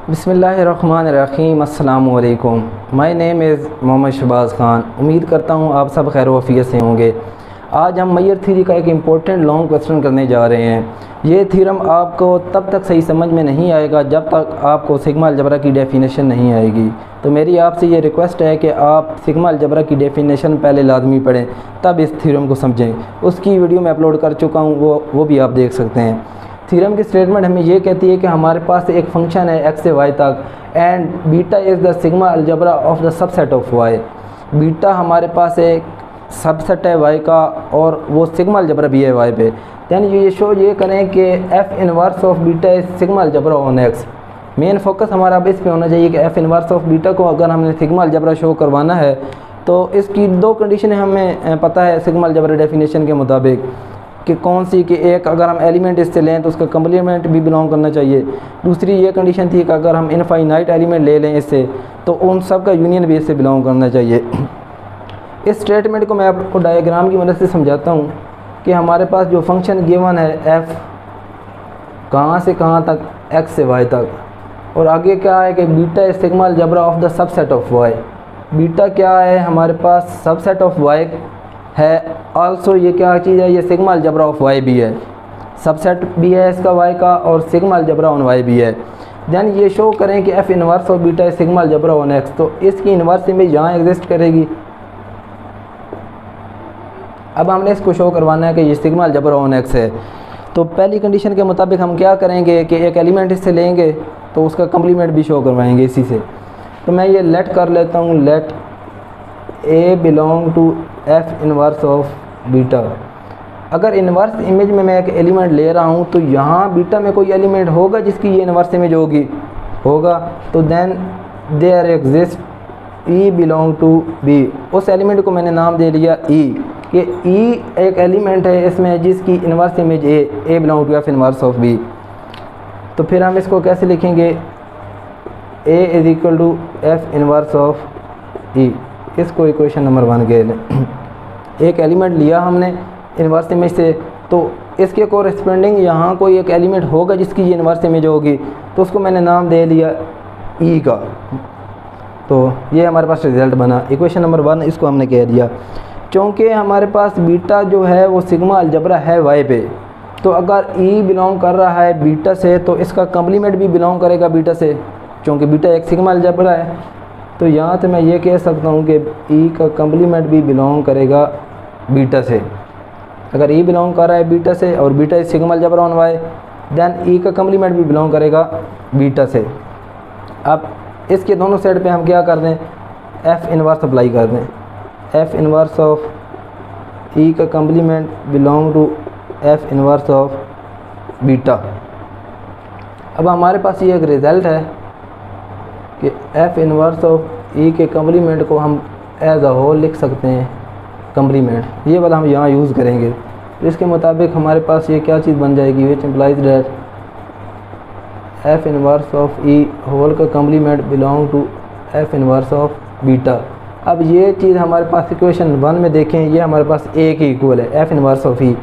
बिस्मिल्लाहिर्रहमानिर्रहीम। अस्सलामु अलैकुम। My name is Mohammad Shahbaz Khan. उम्मीद करता हूँ आप सब खैर वफ़ियत से होंगे। आज हम मैयर थ्योरी का एक इम्पोर्टेंट लॉन्ग क्वेश्चन करने जा रहे हैं। ये थ्योरम आपको तब तक सही समझ में नहीं आएगा जब तक आपको सिग्मा अलजबरा की डेफिनेशन नहीं आएगी। तो मेरी आपसे ये रिक्वेस्ट है कि आप सिग्मा अलजबरा की डेफिनेशन पहले लाजमी पढ़ें, तब इस थ्योरम को समझें। उसकी वीडियो मैं अपलोड कर चुका हूँ, वो भी आप देख सकते हैं। थ्योरम की स्टेटमेंट हमें ये कहती है कि हमारे पास एक फंक्शन है एक्स से वाई तक, and beta is the sigma algebra of the subset of Y. Beta हमारे पास एक सबसेट है वाई का और वो सिग्मा अलजबरा भी है वाई पे। दैन ये शो ये करें कि F inverse of beta is sigma algebra on x. Main focus हमारा अब इस पे होना चाहिए कि एफ इनवर्स ऑफ बीटा को अगर हमने सिग्मा अलजबरा शो करवाना है तो इसकी दो कंडीशन हमें पता है सिग्मा अलजबरा डेफिनेशन के मुताबिक कि कौन सी, कि एक अगर हम एलिमेंट इससे लें तो उसका कम्प्लीमेंट भी बिलोंग करना चाहिए। दूसरी ये कंडीशन थी कि अगर हम इनफाइनाइट एलिमेंट ले लें इससे तो उन सब का यूनियन भी इससे बिलोंग करना चाहिए। इस स्टेटमेंट को मैं आपको डायग्राम की मदद से समझाता हूँ कि हमारे पास जो फंक्शन गिवन है एफ़ कहाँ से कहाँ तक, एक्स से वाई तक, और आगे क्या है कि beta is sigma algebra of the subset of Y. Beta क्या है हमारे पास, सबसेट ऑफ वाई है। आल्सो ये क्या चीज़ है, ये सिग्मा अलजबरा ऑफ वाई भी है, सबसेट भी है इसका वाई का और सिग्मा अलजबरा ऑन वाई भी है। दैन ये शो करें कि F inverse of beta sigma algebra on x, तो इसकी इन्वर्स इमेज यहाँ एग्जिस्ट करेगी। अब हमने इसको शो करवाना है कि ये सिग्मा अलजबरा ऑन एक्स है। तो पहली कंडीशन के मुताबिक हम क्या करेंगे कि एक एलिमेंट इससे लेंगे तो उसका कम्प्लीमेंट भी शो करवाएंगे इसी से। तो मैं ये लेट कर लेता हूँ, let A belong to F inverse of beta. अगर इन्वर्स इमेज में मैं एक एलिमेंट ले रहा हूँ तो यहाँ बीटा में कोई एलिमेंट होगा जिसकी ये इन्वर्स इमेज होगा, तो then there exist E belong to B. उस एलिमेंट को मैंने नाम दे लिया ई, कि ई एक एलिमेंट है इसमें जिसकी inverse image A belong to F inverse of B. तो फिर हम इसको कैसे लिखेंगे, A is equal to F inverse of E. इसको इक्वेशन नंबर 1 के लें। एक एलिमेंट लिया हमने इन्वर्स इमेज से, तो इसके कोरेस्पोंडिंग यहाँ कोई एक एलिमेंट होगा जिसकी ये इन्वर्स इमेज होगी, तो उसको मैंने नाम दे लिया ई का। तो ये हमारे पास रिज़ल्ट बना इक्वेशन नंबर 1, इसको हमने कह दिया। चूँकि हमारे पास बीटा जो है वो सिग्मा अलजबरा है वाई पे, तो अगर ई बिलोंग कर रहा है बीटा से तो इसका कम्प्लीमेंट भी बिलोंग करेगा बीटा से, चूँकि बीटा एक सिग्मा अलजबरा है। तो यहाँ से मैं ये कह सकता हूँ कि ई का कम्प्लीमेंट भी बिलोंग करेगा बीटा से। अगर ई बिलोंग कर रहा है बीटा से और beta is sigma algebra on Y, then E का कम्प्लीमेंट भी बिलोंग करेगा बीटा से। अब इसके दोनों साइड पे हम क्या कर दें, एफ़ इनवर्स अप्लाई कर दें। एफ़ इनवर्स ऑफ ई का complement belong to F inverse of beta. अब हमारे पास ये एक रिज़ल्ट है कि एफ़ इनवर्स ऑफ ई के कम्प्लीमेंट को हम एज अ होल लिख सकते हैं, कम्प्लीमेंट ये वाला हम यहाँ यूज़ करेंगे। तो इसके मुताबिक हमारे पास ये क्या चीज़ बन जाएगी, which implies that F inverse of E whole का complement belong to F inverse of beta. अब ये चीज़ हमारे पास इक्वेशन 1 में देखें, ये हमारे पास ए के इक्वल है एफ़ इनवर्स ऑफ ई।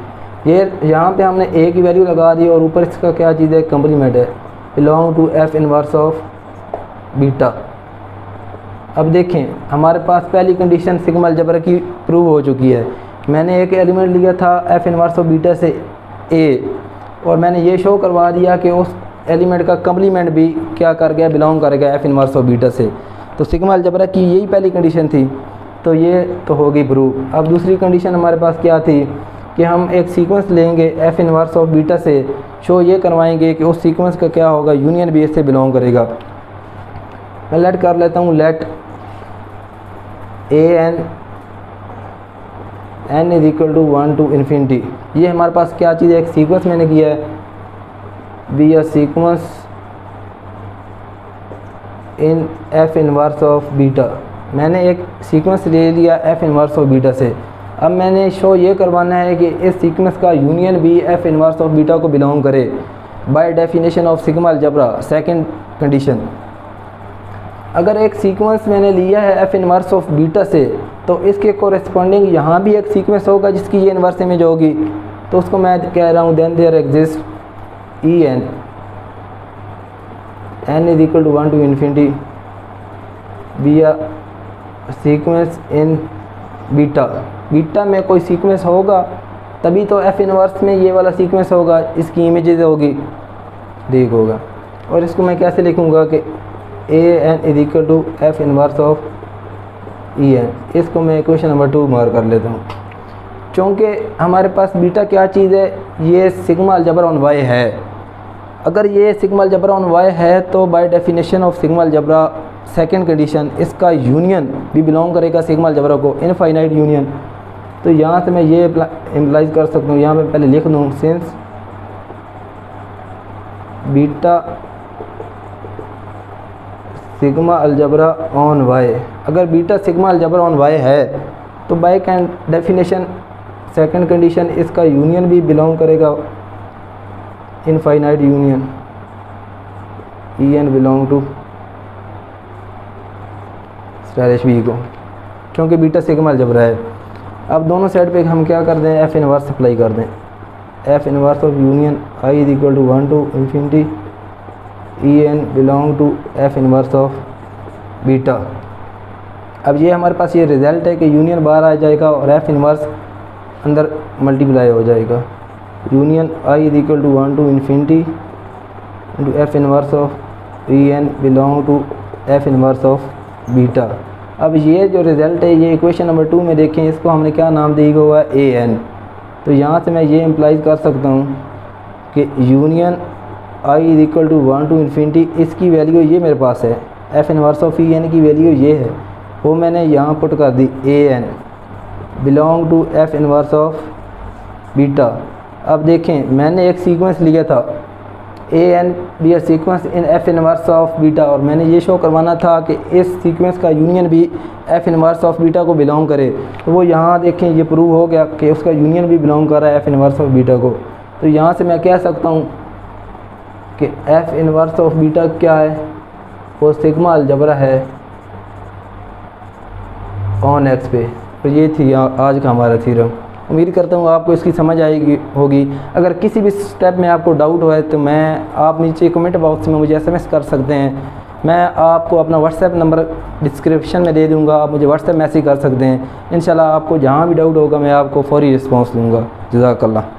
ये यहाँ पे हमने ए की वैल्यू लगा दी और ऊपर इसका क्या चीज़ है, कम्प्लीमेंट है, belong to F inverse of beta. अब देखें हमारे पास पहली कंडीशन सिग्मा अलजबरा की प्रूव हो चुकी है। मैंने एक एलिमेंट लिया था एफ़ इनवर्स ऑफ बीटा से ए, और मैंने ये शो करवा दिया कि उस एलिमेंट का कम्प्लीमेंट भी क्या कर गया, बिलोंग कर गया एफ़ इनवर्स ऑफ बीटा से। तो सिग्मा अलजबरा की यही पहली कंडीशन थी, तो ये तो हो गई प्रूव। अब दूसरी कंडीशन हमारे पास क्या थी कि हम एक सीक्वेंस लेंगे एफ़ इनवर्स ऑफ बीटा से, शो ये करवाएंगे कि उस सीक्वेंस का क्या होगा, यूनियन भी इससे बिलोंग करेगा। मैं लेट कर लेता हूँ, let N is equal to 1 to infinity. ये हमारे पास क्या चीज़ है, एक सीक्वेंस मैंने किया है, B a sequence in F inverse of beta. मैंने एक सीक्वेंस ले लिया एफ इनवर्स ऑफ बीटा से। अब मैंने शो ये करवाना है कि इस सीक्वेंस का यूनियन भी एफ इनवर्स ऑफ बीटा को बिलोंग करे by definition of sigma algebra, second condition. अगर एक सीक्वेंस मैंने लिया है एफ इनवर्स ऑफ बीटा से, तो इसके कोरेस्पोंडिंग यहाँ भी एक सीक्वेंस होगा जिसकी ये इन्वर्स इमेज होगी, तो उसको मैं कह रहा हूँ then there exist E N n is equal to 1 to infinity B a sequence in beta. Beta में कोई सीक्वेंस होगा तभी तो एफ इनवर्स में ये वाला सीक्वेंस होगा, इसकी इमेजेस होगी, देख होगा। और इसको मैं कैसे लिखूँगा कि A N is equal to F inverse of E N. इसको मैं इक्वेशन नंबर 2 मार्क कर लेता हूँ। चूँकि हमारे पास बीटा क्या चीज़ है, ये सिग्मा अलजबरा ऑन वाई है। अगर ये सिग्मा अलजबरा ऑन वाई है तो by definition of sigma algebra second condition इसका यूनियन भी बिलोंग करेगा सिग्मा अलजबरा को, इनफाइनाइट यूनियन। तो यहाँ से मैं ये इम्प्लाइज कर सकता हूँ, यहाँ पे पहले लिख दूँ since beta sigma algebra on Y. अगर beta sigma algebra on Y है तो बाय डेफिनेशन सेकंड कंडीशन इसका यूनियन भी बिलोंग करेगा infinite union, E N belong to stylish B को, क्योंकि बीटा सिग्मा अलजबरा है। अब दोनों साइड पे हम क्या कर दें, एफ इनवर्स अप्लाई कर दें। F inverse of union I is equal to 1 to infinity E N belong to F inverse of beta. अब ये हमारे पास ये रिज़ल्ट है कि यूनियन बाहर आ जाएगा और एफ इनवर्स अंदर मल्टीप्लाई हो जाएगा। Union I is equal to 1 to infinity into F inverse of E N belong to F inverse of beta. अब ये जो रिज़ल्ट है ये इक्वेशन नंबर 2 में देखें, इसको हमने क्या नाम दिया हुआ है, ए एन। तो यहाँ से मैं ये इम्प्लाइज कर सकता हूँ कि union I is equal to 1 to infinity, इसकी वैल्यू ये मेरे पास है, F inverse of E N की वैल्यू ये है, वो मैंने यहाँ पुट कर दी, A N belong to F inverse of beta. अब देखें मैंने एक सीक्वेंस लिया था, A N be a sequence in F inverse of beta, और मैंने ये शो करवाना था कि इस सीक्वेंस का यूनियन भी एफ इनवर्स ऑफ बीटा को बिलोंग करे। तो वो यहाँ देखें ये प्रूव हो गया कि उसका यूनियन भी बिलोंग कर रहा है एफ इनवर्स ऑफ बीटा को। तो यहाँ से मैं कह सकता हूँ कि एफ इनवर्स ऑफ बीटा क्या है, वो सिग्मा अलजबरा है ऑन एक्स पे। तो ये थी आज का हमारा थ्योरम। उम्मीद करता हूँ आपको इसकी समझ आएगी होगी। अगर किसी भी स्टेप में आपको डाउट हो तो आप नीचे कमेंट बॉक्स में मुझे एसएमएस कर सकते हैं। मैं आपको अपना व्हाट्सएप नंबर डिस्क्रिप्शन में दे दूँगा, आप मुझे व्हाट्सएप मैसेज कर सकते हैं। इंशाल्लाह आपको जहाँ भी डाउट होगा मैं आपको फौरी रिस्पॉन्स दूँगा। जज़ाकल्लाह।